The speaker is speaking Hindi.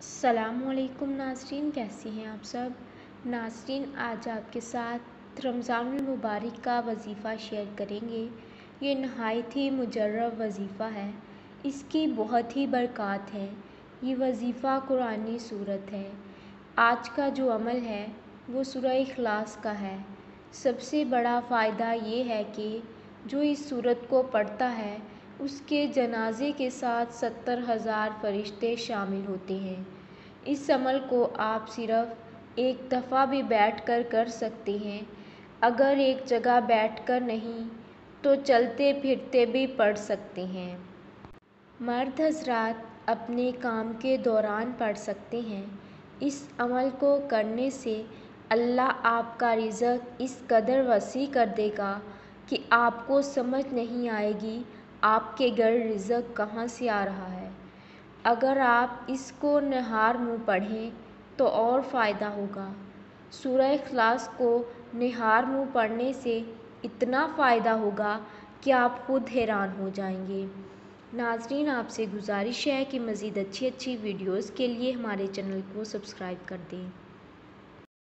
अस्सलामुअलैकुम नाज़रीन, कैसे हैं आप सब। नाज़रीन, आज आपके साथ रमज़ानुल मुबारक का वजीफ़ा शेयर करेंगे। ये नहायत ही मुजर्रब वजीफ़ा है, इसकी बहुत ही बरक़ात है। ये वजीफ़ा कुरानी सूरत है। आज का जो अमल है वो सूरह इखलास का है। सबसे बड़ा फ़ायदा ये है कि जो इस सूरत को पढ़ता है उसके जनाजे के साथ 70,000 फरिश्ते शामिल होते हैं। इस अमल को आप सिर्फ़ एक दफ़ा भी बैठकर कर सकते हैं। अगर एक जगह बैठकर नहीं तो चलते फिरते भी पढ़ सकते हैं। मर्द हज़रात अपने काम के दौरान पढ़ सकते हैं। इस अमल को करने से अल्लाह आपका रिज़्क़ इस कदर वसी कर देगा कि आपको समझ नहीं आएगी आपके घर रिज़्क़ कहाँ से आ रहा है। अगर आप इसको नहार मुँह पढ़ें तो और फ़ायदा होगा। सूरह इखलास को नहार मुँह पढ़ने से इतना फ़ायदा होगा कि आप खुद हैरान हो जाएंगे। नाज़रीन, आपसे गुजारिश है कि मज़ीद अच्छी वीडियोज़ के लिए हमारे चैनल को सब्सक्राइब कर दें।